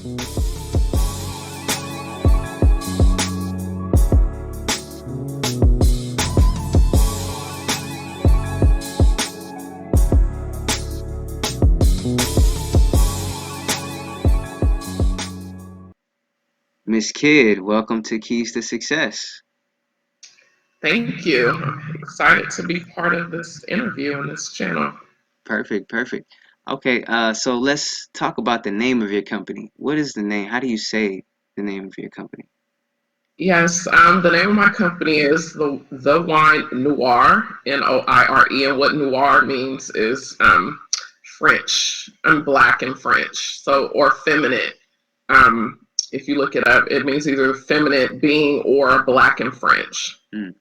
Miss Kidd, welcome to Keys to Success. Thank you. I'm excited to be part of this interview on this channel. Perfect, perfect. Okay, so let's talk about the name of your company. What is the name? How do you say the name of your company? Yes, the name of my company is the Wine Noire, Noire, and what Noire means is French. I'm black in French, so or feminine. Um, if you look it up, it means either feminine being or black in French. Mm,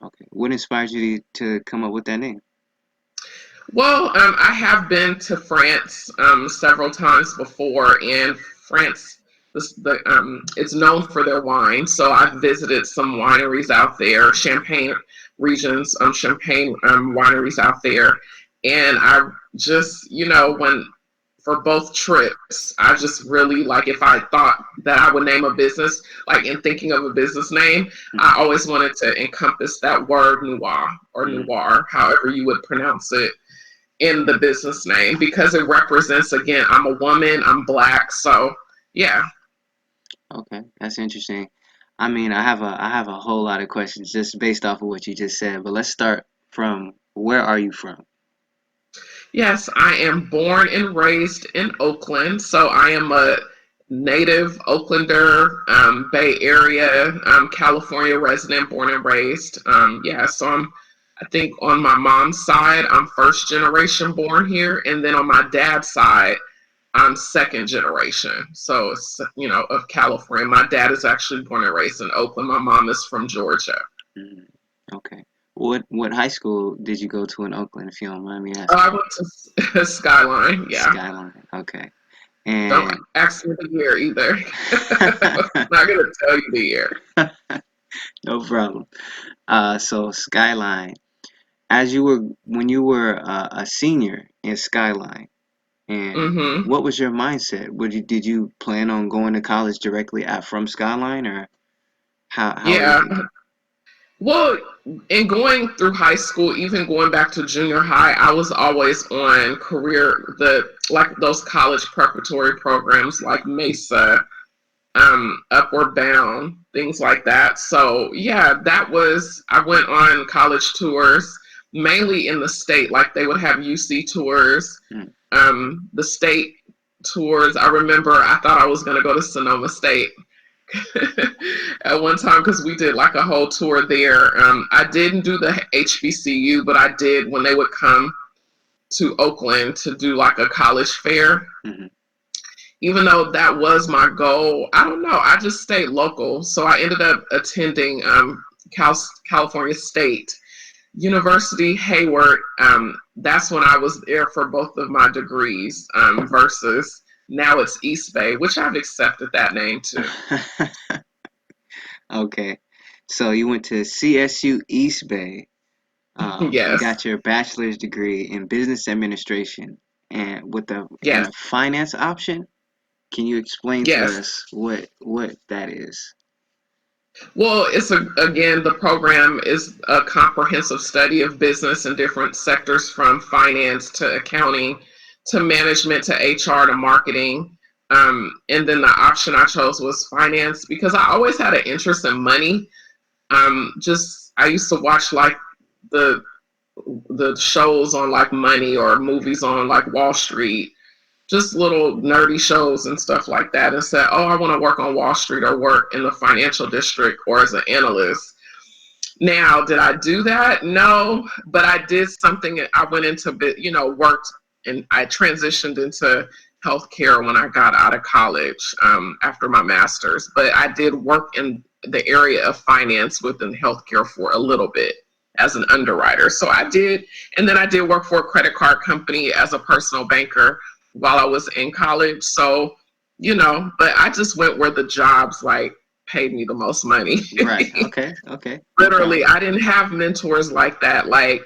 okay. What inspired you to come up with that name? Well, I have been to France several times before, and France, it's known for their wine. So I've visited some wineries out there, Champagne regions, Champagne wineries out there, and I just, when for both trips, I just really like if I thought that I would name a business, like in thinking of a business name, I Mm, always wanted to encompass that word noir or mm, noir, however you would pronounce it in the business name because it represents again I'm a woman, I'm black, so yeah. okay, that's interesting. I mean, I have a whole lot of questions just based off of what you just said, but let's start from where are you from? Yes, I am born and raised in Oakland, so I am a native Oaklander, Bay Area, California resident, born and raised. Yeah, so I think on my mom's side, I'm first generation born here, and then on my dad's side, I'm second generation. So it's, of California. My dad is actually born and raised in Oakland. My mom is from Georgia. Mm, okay. What high school did you go to in Oakland, if you don't mind me I asking? went to Skyline. Yeah. Skyline. Okay. Don't And ask me the year either. I'm not going to tell you the year. no problem. So Skyline, as you were when you were a senior in Skyline, and Hmm. what was your mindset? Did you plan on going to college directly from Skyline, or how was Yeah. it? Well, in going through high school, even going back to junior high, I was always on like those college preparatory programs like Mesa, Upward Bound, things like that. So yeah, I went on college tours, mainly in the state, like they would have UC tours, Mm, the state tours. I remember I thought I was going to go to Sonoma State at one time because we did like a whole tour there. I didn't do the HBCU, but I did when they would come to Oakland to do like a college fair. mhm. Even though that was my goal, I don't know. I just stayed local. So I ended up attending California State University, Hayward. That's when I was there for both of my degrees versus now it's East Bay, which I've accepted that name too. Okay. So you went to CSU East Bay. You Yes, got your bachelor's degree in business administration, and with a yes, finance option. Can you explain to yes. us what that is? Well, again, the program is a comprehensive study of business in different sectors from finance to accounting to management to HR to marketing. And then the option I chose was finance because I always had an interest in money. Just I used to watch like the the shows on like money or movies on like Wall Street, just little nerdy shows and stuff like that, and said, "Oh, I want to work on Wall Street or work in the financial district or as an analyst." Now, did I do that? No, but I did something. I went into worked, and I transitioned into healthcare when I got out of college after my master's. But I did work in the area of finance within healthcare for a little bit as an underwriter. So I did, and then I did work for a credit card company as a personal banker while I was in college. So, but I just went where the jobs like paid me the most money. Right. Okay. Okay. No Literally, problem. I didn't have mentors like that. Like,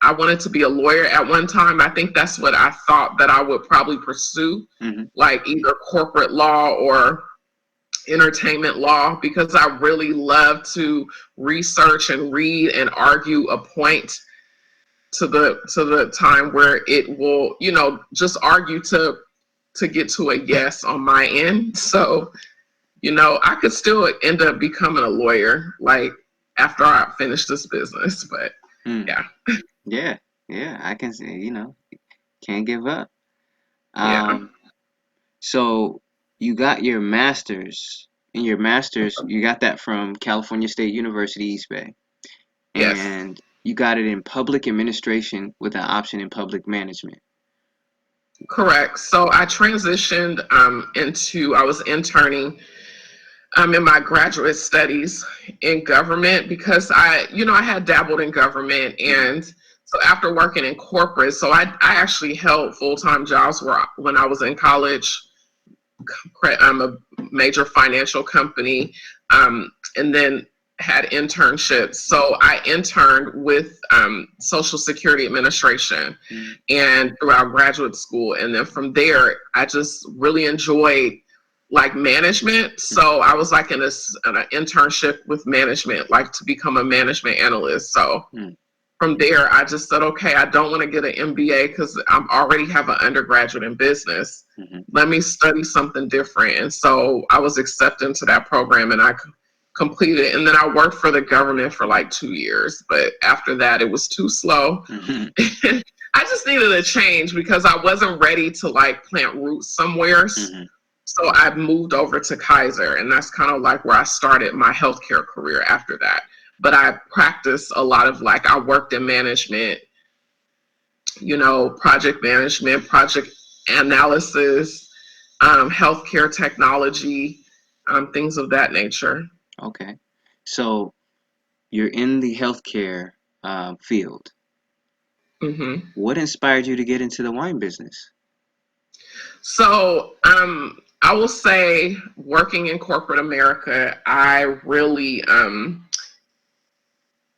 I wanted to be a lawyer at one time. I think that's what I thought that I would probably pursue, Mm-hmm. like either corporate law or entertainment law, because I really love to research and read and argue a point to the time where it will, just argue to get to a yes on my end. So, I could still end up becoming a lawyer, like after I finish this business. But Mm. yeah, Yeah, yeah, I can say, can't give up. yeah, Um, so you got your master's, and your master's, you got that from California State University, East Bay, yes, and you got it in public administration with an option in public management. correct. So I transitioned I was interning in my graduate studies in government, because I had dabbled in government. Mm-hmm. And so after working in corporate, so I actually held full-time jobs when I was in college. I'm a major financial company, and then had internships. So I interned with Social Security Administration Mm-hmm. and throughout graduate school. And then from there, I just really enjoyed like management. So I was like in an internship with management, like to become a management analyst. So Mm-hmm. from there, I just said, okay, I don't want to get an MBA because I already have an undergraduate in business. Mm-hmm. Let me study something different. And so I was accepted into that program, and I completed it. And then I worked for the government for like 2 years. But after that, it was too slow. Mm-hmm. I just needed a change because I wasn't ready to like plant roots somewhere. Mm-hmm. So I moved over to Kaiser, and that's kind of like where I started my healthcare career after that. But I practiced a lot of like, I worked in management, project management, project analysis, healthcare technology, things of that nature. Okay. So you're in the healthcare field. hmm What inspired you to get into the wine business? So I will say, working in corporate America, I really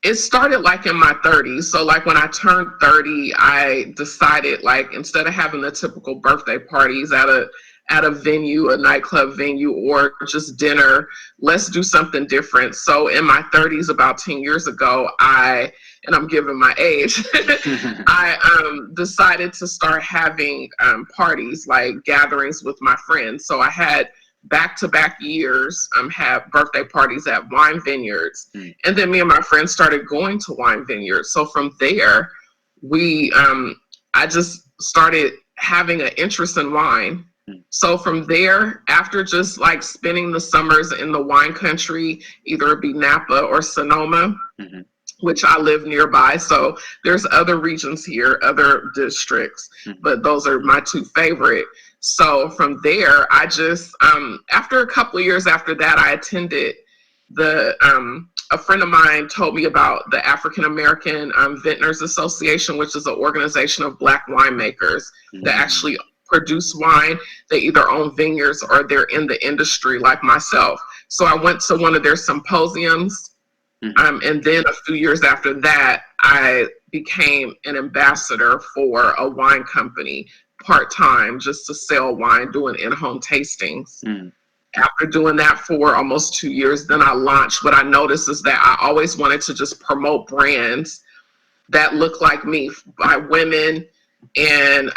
it started like in my 30s. So like when I turned 30, I decided, like, instead of having the typical birthday parties at a venue, a nightclub venue, or just dinner, let's do something different. So in my 30s, about 10 years ago, and I'm giving my age, I decided to start having parties, like gatherings with my friends. So I had back-to-back years have birthday parties at wine vineyards, Mm. and then me and my friends started going to wine vineyards. So from there, we I just started having an interest in wine. Mm. So from there, after just like spending the summers in the wine country, either it be Napa or Sonoma, Mm-hmm. which I live nearby. So there's other regions here, other districts, Mm-hmm. but those are my two favorite. So from there, I just, after a couple of years after that, I attended a friend of mine told me about the African American Vintners Association, which is an organization of Black winemakers that Mm-hmm. actually produce wine. They either own vineyards or they're in the industry like myself. So I went to one of their symposiums. Mm-hmm. And then a few years after that, I became an ambassador for a wine company part-time, just to sell wine, doing in-home tastings. Mm-hmm. After doing that for almost 2 years, then I launched. What I noticed is that I always wanted to just promote brands that look like me, by women, and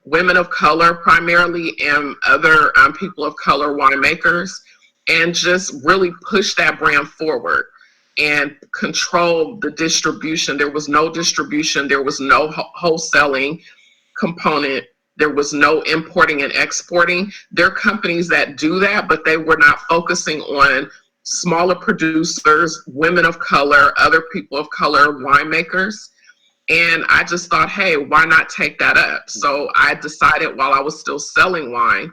women of color primarily, and other people of color winemakers, and just really push that brand forward and control the distribution. There was no distribution, there was no wholesaling component, there was no importing and exporting. There are companies that do that, but they were not focusing on smaller producers, women of color, other people of color, winemakers. And I just thought, hey, why not take that up? So I decided, while I was still selling wine,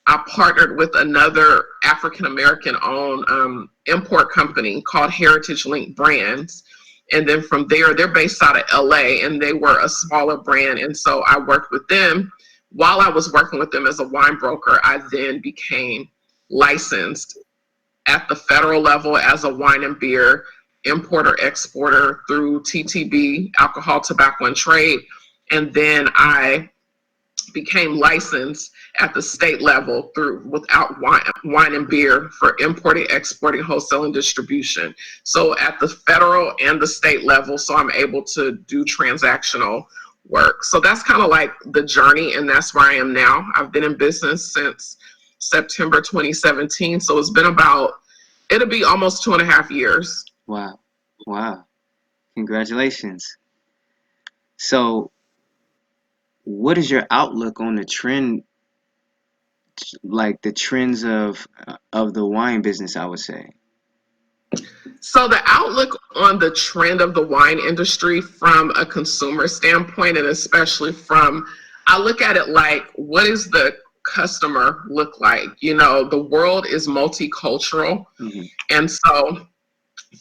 I partnered with another African American owned import company called Heritage Link Brands. And then from there, they're based out of LA, and they were a smaller brand. And so I worked with them. While I was working with them as a wine broker, I then became licensed at the federal level as a wine and beer importer exporter through TTB, alcohol, tobacco, and trade. And then I became licensed at the state level through without wine and beer for importing, exporting, wholesale, and distribution. So at the federal and the state level, so I'm able to do transactional work. So that's kind of like the journey, and that's where I am now. I've been in business since September 2017, so it's been it'll be almost 2.5 years. Wow. Wow. Congratulations. So, what is your outlook on the trend, like the trends of the wine business, I would say? So the outlook on the trend of the wine industry from a consumer standpoint, and especially I look at it like, what is the customer look like? You know, the world is multicultural. Mm-hmm. And so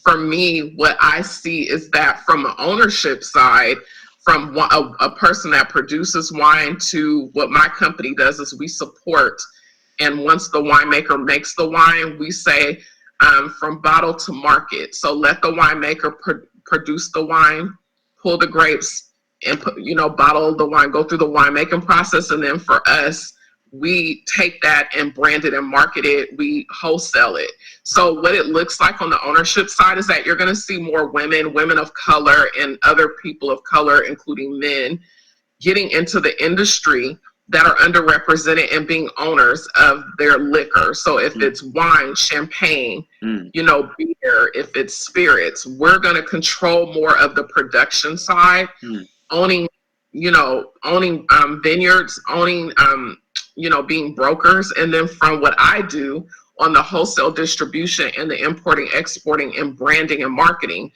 for me, what I see is that from an ownership side, from a person that produces wine to what my company does is we support. And once the winemaker makes the wine, we say from bottle to market. So let the winemaker produce the wine, pull the grapes, and bottle the wine, go through the winemaking process. And then for us, we take that and brand it and market it. We wholesale it. So what it looks like on the ownership side is that you're going to see more women of color, and other people of color, including men, getting into the industry that are underrepresented and being owners of their liquor. So if it's wine, champagne, beer, if it's spirits, we're going to control more of the production side, owning vineyards, owning, being brokers. And then from what I do on the wholesale distribution and the importing, exporting, and branding and marketing,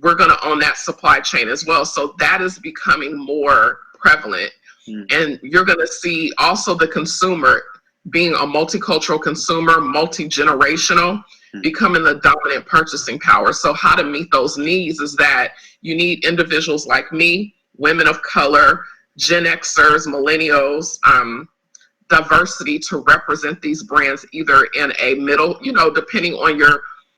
we're going to own that supply chain as well. So that is becoming more prevalent. And you're going to see also the consumer being a multicultural consumer, multi-generational, becoming the dominant purchasing power. So how to meet those needs is that you need individuals like me, women of color, Gen Xers, millennials, diversity to represent these brands either in a middle, depending on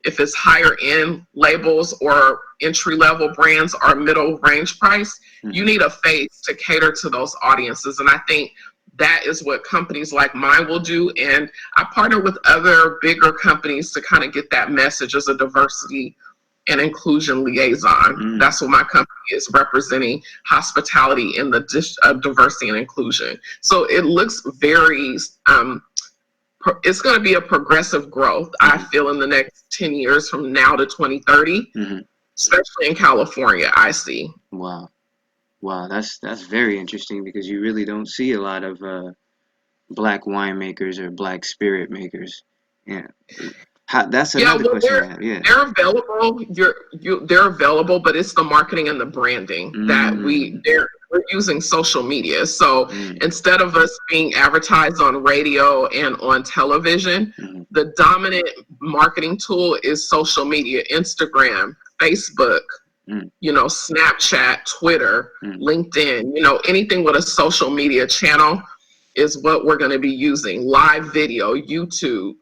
if it's higher end labels or entry level brands or middle range price, you need a face to cater to those audiences. And I think that is what companies like mine will do. And I partner with other bigger companies to kind of get that message as a diversity and inclusion liaison. That's what my company is, representing hospitality in the diversity and inclusion. So it looks very, it's going to be a progressive growth, I feel, in the next 10 years from now to 2030, especially in California, I see. Wow. That's very interesting, because you really don't see a lot of black winemakers or black spirit makers. Yeah. That's another question I have. Yeah. They're available. They're available, but it's the marketing and the branding that we're using social media. So instead of us being advertised on radio and on television, the dominant marketing tool is social media: Instagram, Facebook, Snapchat, Twitter, LinkedIn, anything with a social media channel is what we're going to be using. Live video, YouTube,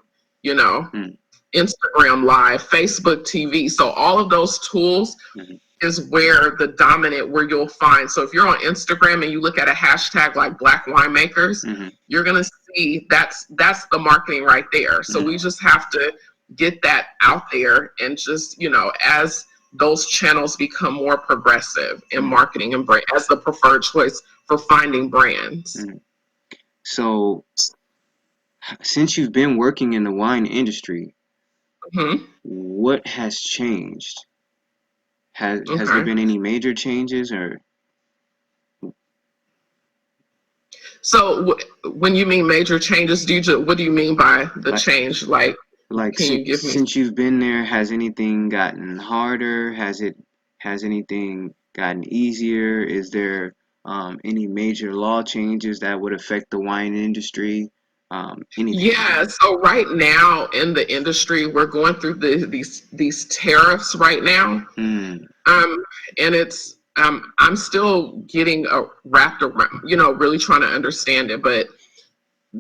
Instagram Live, Facebook TV. So all of those tools is where you'll find. So if you're on Instagram and you look at a hashtag like Black Winemakers, you're going to see that's the marketing right there. So we just have to get that out there, and just, as those channels become more progressive in marketing and brand as the preferred choice for finding brands. So since you've been working in the wine industry, what has changed? Has there been any major changes, or? So when you mean major changes, what do you mean by the change? Since you've been there, has anything gotten harder? Has anything gotten easier? Is there any major law changes that would affect the wine industry? Anything? Yeah, so right now in the industry, we're going through these tariffs right now, and it's I'm still getting wrapped around, really trying to understand it. But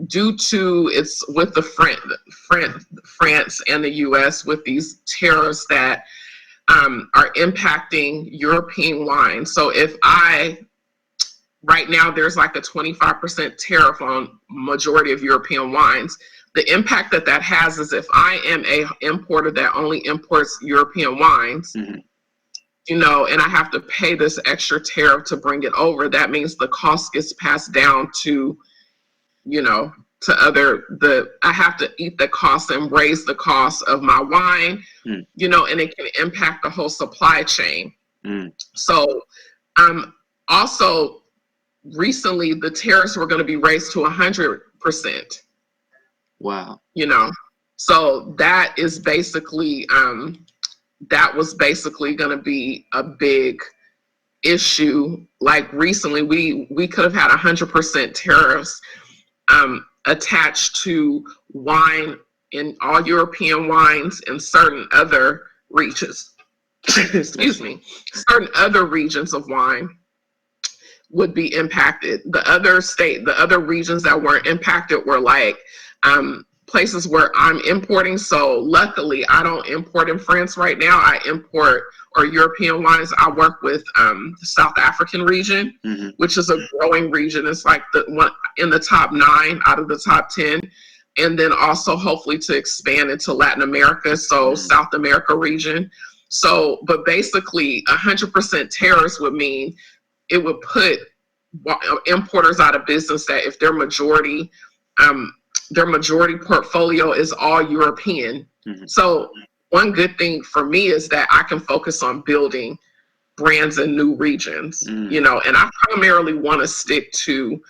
due to it's with the France and the U.S. with these tariffs that are impacting European wine. So right now there's like a 25% tariff on majority of European wines. The impact that has is if I am a importer that only imports European wines, Mm-hmm. and I have to pay this extra tariff to bring it over, that means the cost gets passed down to, I have to eat the cost and raise the cost of my wine, and it can impact the whole supply chain. So, also recently the tariffs were going to be raised to 100%. Wow. So that is basically, that was basically going to be a big issue. Like recently, we could have had 100% tariffs attached to wine in all European wines and certain other regions. Excuse me, certain other regions of wine would be impacted. The other regions that weren't impacted were like places where I'm importing. So luckily I don't import in France right now. I import or European wines. I work with the South African region, which is a growing region. It's like the one in the top 9 out of the top 10. And then also hopefully to expand into Latin America. So South America region. So, but basically 100% tariffs would mean it would put importers out of business that if their majority portfolio is all European. So one good thing for me is that I can focus on building brands in new regions, and I primarily want to stick to,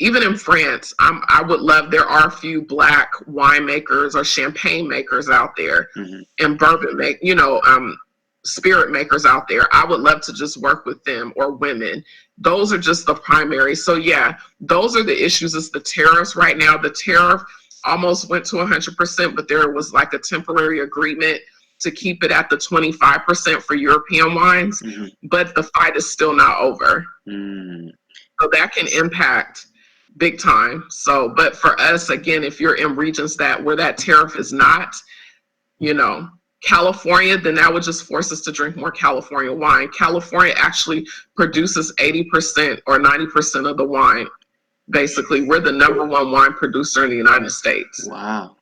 even in France, I would love, there are a few Black winemakers or champagne makers out there, and bourbon spirit makers out there. I would love to just work with them, or women. Those are just the primary. So yeah, those are the issues. It's the tariffs right now. The tariff almost went to 100%, but there was like a temporary agreement to keep it at the 25% for European wines, but the fight is still not over. So that can impact big time. So, but for us, again, if you're in regions where that tariff is not, California, then that would just force us to drink more California wine. California actually produces 80% or 90% of the wine. Basically, we're the number 1 wine producer in the United States. Wow.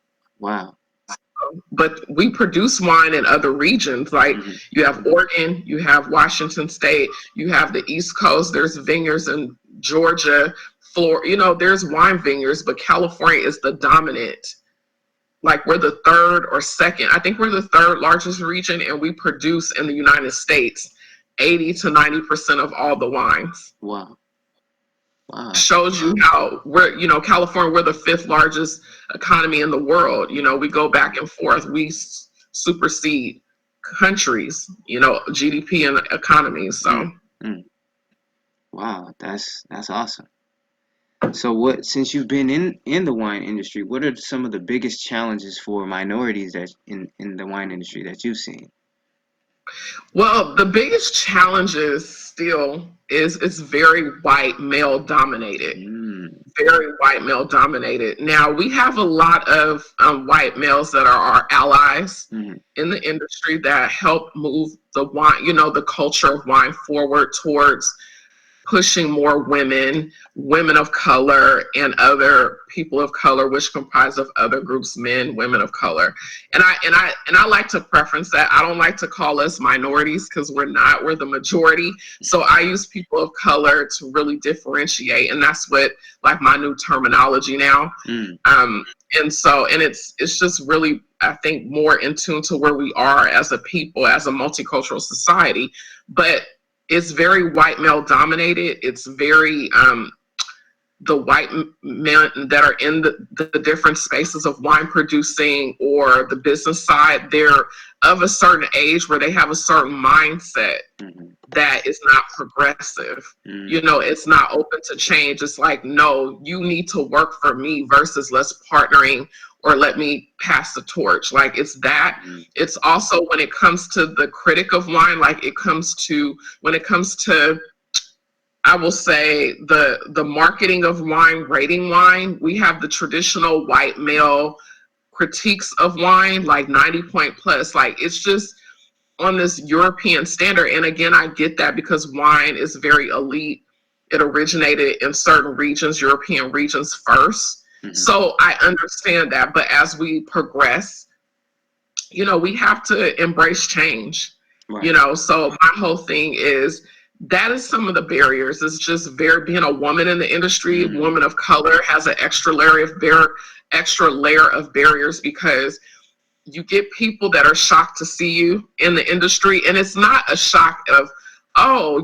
But we produce wine in other regions. Like you have Oregon, you have Washington State, you have the East Coast. There's vineyards in Georgia, Florida. There's wine vineyards, but California is the dominant. Like we're the 3rd or 2nd. I think we're the 3rd largest region, and we produce in the United States 80 to 90% of all the wines. Wow. Shows you how California, we're the 5th largest economy in the world. We go back and forth. We supersede countries, GDP and economies. So. Wow, that's awesome. So since you've been in the wine industry, what are some of the biggest challenges for minorities that in the wine industry that you've seen? Well, the biggest challenges still is it's very white male dominated. Very white male dominated. Now we have a lot of white males that are our allies in the industry that help move the wine, the culture of wine forward towards pushing more women of color, and other people of color, which comprise of other groups, men, women of color. And I like to preference that. I don't like to call us minorities, because we're the majority. So I use people of color to really differentiate, and that's what, like, my new terminology now. And it's just really, I think, more in tune to where we are as a people, as a multicultural society. But it's very white male dominated. It's very the white men that are in the different spaces of wine producing or the business side, they're of a certain age where they have a certain mindset that is not progressive. It's not open to change. It's like, no, you need to work for me versus let's partnering or let me pass the torch. Like, it's that. It's also when it comes to the critic of wine, when it comes to, I will say, the marketing of wine, rating wine, we have the traditional white male critiques of wine, like 90 point plus. Like, it's just, on this European standard. And again, I get that because wine is very elite. It originated in certain regions, European regions first. Mm-hmm. So I understand that. But as we progress, we have to embrace change. Right. So my whole thing is that is some of the barriers. It's just being a woman in the industry, Mm-hmm. woman of color has an extra layer of barriers because you get people that are shocked to see you in the industry, and it's not a shock of, oh,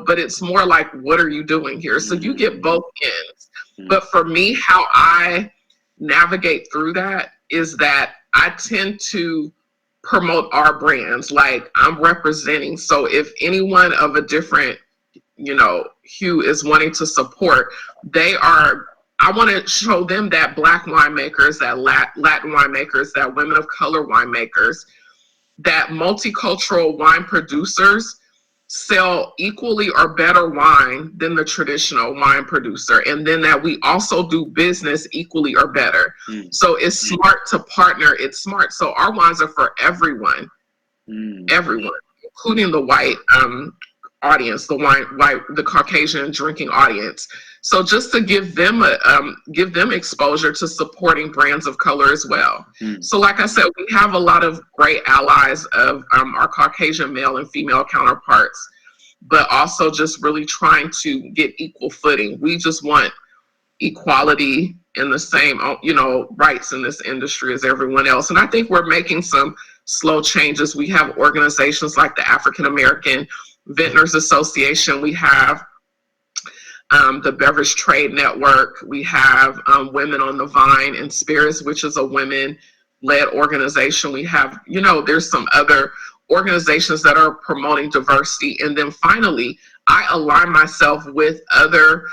but it's more like, what are you doing here? So you get both ends. Mm-hmm. But for me, how I navigate through that is that I tend to promote our brands like I'm representing. So if anyone of a different hue is wanting to support, I want to show them that Black winemakers, that Latin winemakers, that women of color winemakers, that multicultural wine producers sell equally or better wine than the traditional wine producer, and then that we also do business equally or better. So it's smart to partner. It's smart. So our wines are for everyone, everyone, including the white audience, the Caucasian drinking audience. So just to give them exposure to supporting brands of color as well. So like I said, we have a lot of great allies of our Caucasian male and female counterparts, but also just really trying to get equal footing. We just want equality and the same, rights in this industry as everyone else. And I think we're making some slow changes. We have organizations like the African American Vintners Association. We have the Beverage Trade Network. We have Women on the Vine and Spirits, which is a women-led organization. We have, there's some other organizations that are promoting diversity. And then finally, I align myself with other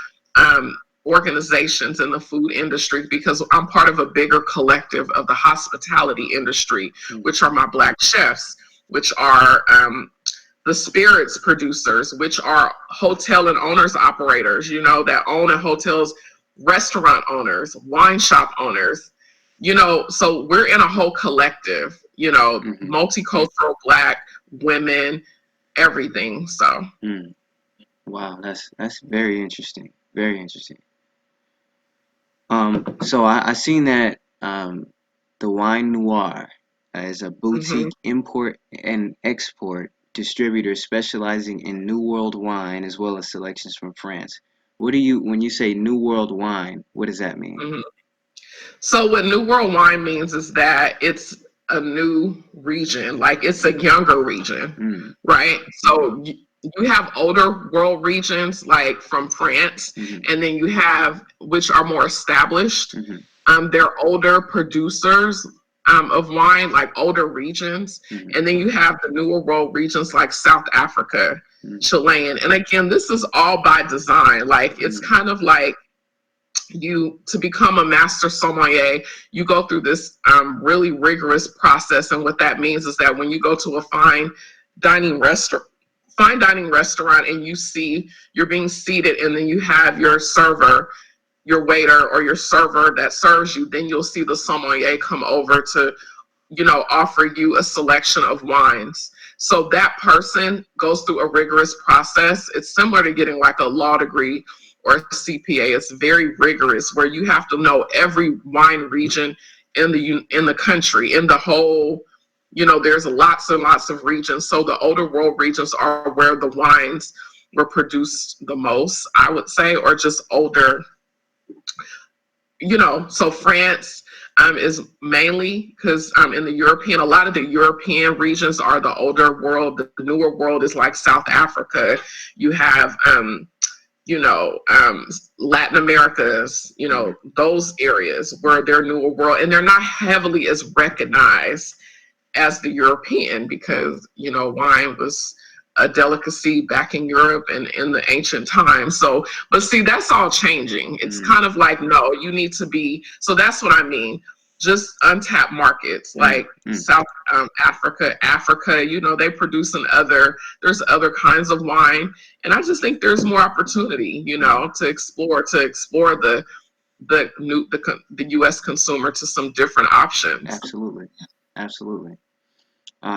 organizations in the food industry because I'm part of a bigger collective of the hospitality industry, which are my Black chefs, which are the spirits producers, which are hotel and owners operators, that own in hotels, restaurant owners, wine shop owners, so we're in a whole collective, multicultural Black women, everything. So. Wow, that's very interesting. Very interesting. So I seen that the Wine Noire is a boutique import and export distributor specializing in New World wine as well as selections from France. When you say New World wine, what does that mean? So what New World wine means is that it's a new region, like it's a younger region, right? So you have older world regions like from France, and then you have, which are more established, they're older producers of wine, like older regions. And then you have the newer world regions like South Africa, Chilean. And again, this is all by design. Like it's kind of like to become a master sommelier, you go through this really rigorous process. And what that means is that when you go to a fine dining restaurant and you're being seated, and then you have your server, your waiter or your server that serves you, then you'll see the sommelier come over to, offer you a selection of wines. So that person goes through a rigorous process. It's similar to getting like a law degree or a CPA. It's very rigorous, where you have to know every wine region in the country, in the whole, there's lots and lots of regions. So the older world regions are where the wines were produced the most, I would say, or just older, so France is mainly because in a lot of the European regions are the older world. The newer world is like South Africa. You have, Latin America's, those areas where they're newer world, and they're not heavily as recognized as the European because, wine was a delicacy back in Europe and in the ancient times. So, but see, that's all changing. It's kind of like, no, you need to be, so that's what I mean. Just untapped markets like South Africa, they produce there's other kinds of wine. And I just think there's more opportunity, to explore the US consumer to some different options. Absolutely. Absolutely.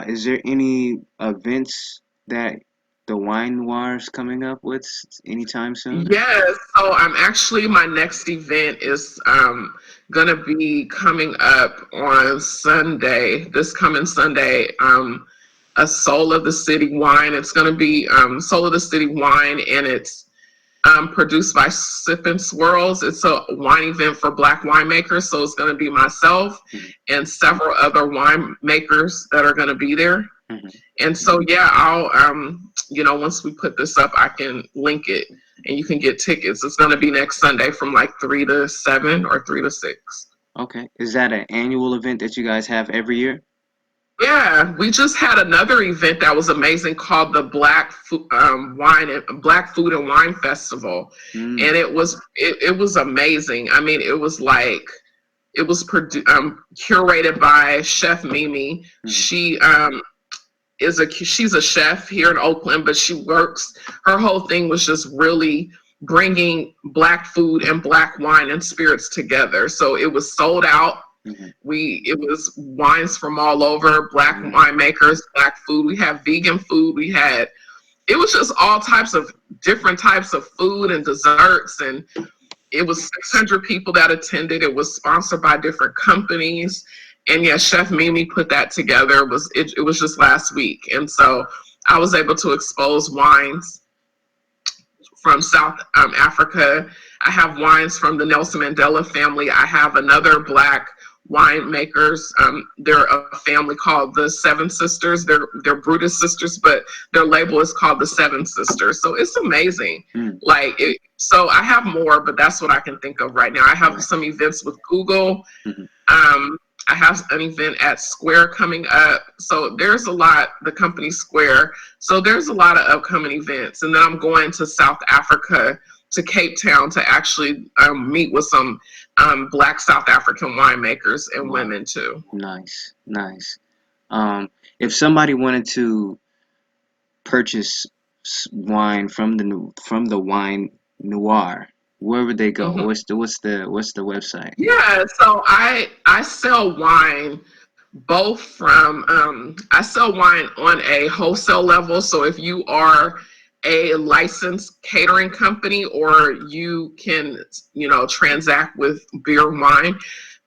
Is there any events that the Wine Noir is coming up with anytime soon? Yes, so I'm actually, my next event is gonna be coming up on Sunday, this coming Sunday. A Soul of the City wine. It's gonna be Soul of the City wine, and it's produced by Sip and Swirls. It's a wine event for Black winemakers, so it's gonna be myself Mm-hmm. and several other winemakers that are gonna be there. Mm-hmm. And so, yeah, I'll, once we put this up, I can link it and you can get tickets. It's going to be next Sunday from like 3 to 7 or 3 to 6. Okay. Is that an annual event that you guys have every year? Yeah, we just had another event that was amazing called the Black Food and Wine Festival, and Mm. it was amazing. I mean, it was like it was curated by Chef Mimi. Mm-hmm. She's a chef here in Oakland, but her whole thing was just really bringing Black food and Black wine and spirits together. So it was sold out. Mm-hmm. It was wines from all over, Black Mm-hmm. winemakers, Black food. We have vegan food. It was just all types of different types of food and desserts, and it was 600 people that attended. It was sponsored by different companies. And yeah, Chef Mimi put that together. It was just last week. And so I was able to expose wines from South Africa. I have wines from the Nelson Mandela family. I have another Black winemakers. They're a family called the Seven Sisters. They're Brutus sisters, but their label is called the Seven Sisters. So it's amazing. Mm. So I have more, but that's what I can think of right now. I have some events with Google. Mm-hmm. I have an event at Square coming up. So there's a lot, the company Square. So there's a lot of upcoming events. And then I'm going to South Africa, to Cape Town, to actually meet with some Black South African winemakers and women too. Nice, nice. If somebody wanted to purchase wine from the Wine Noir, where would they go? Mm-hmm. What's the website? Yeah, so I sell wine both from I sell wine on a wholesale level. So if you are a licensed catering company, or you can transact with beer and wine,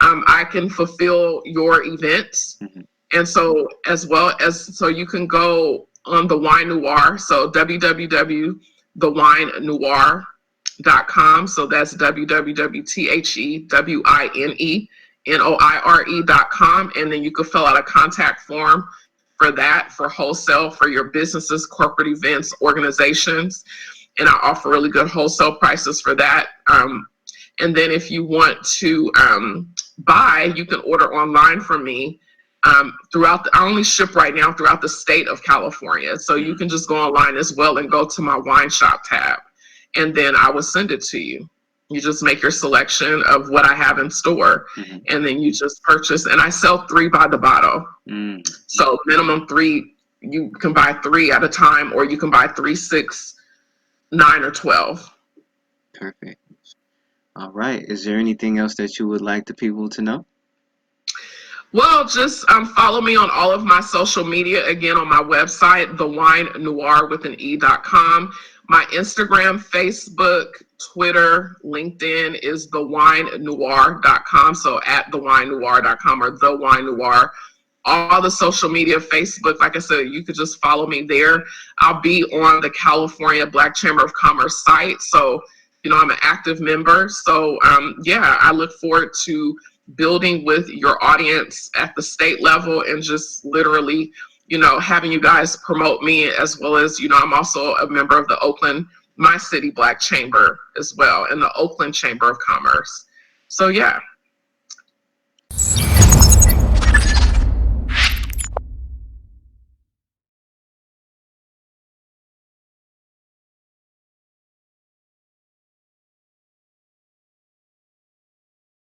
I can fulfill your events. Mm-hmm. And so so you can go on the Wine Noire, so www.thewinenoir.com. So that's www.thewinenoire.com. And then you can fill out a contact form for that, for wholesale, for your businesses, corporate events, organizations. And I offer really good wholesale prices for that. And then if you want to buy, you can order online from me. I only ship right now throughout the state of California. So you can just go online as well and go to my wine shop tab, and then I will send it to you. You just make your selection of what I have in store, Mm-hmm. and then you just purchase. And I sell 3 by the bottle. Mm. So minimum 3, you can buy 3 at a time, or you can buy 3, 6, 9, or 12. Perfect. All right. Is there anything else that you would like the people to know? Well, just follow me on all of my social media. Again, on my website, thewinenoir.com. My Instagram, Facebook, Twitter, LinkedIn is thewinenoir.com. So at thewinenoir.com or The Wine Noir. All the social media, Facebook, like I said, you could just follow me there. I'll be on the California Black Chamber of Commerce site. So, I'm an active member. So, I look forward to building with your audience at the state level, and just literally, having you guys promote me, as well as, I'm also a member of the Oakland, my city Black Chamber as well, and the Oakland Chamber of Commerce. So, yeah.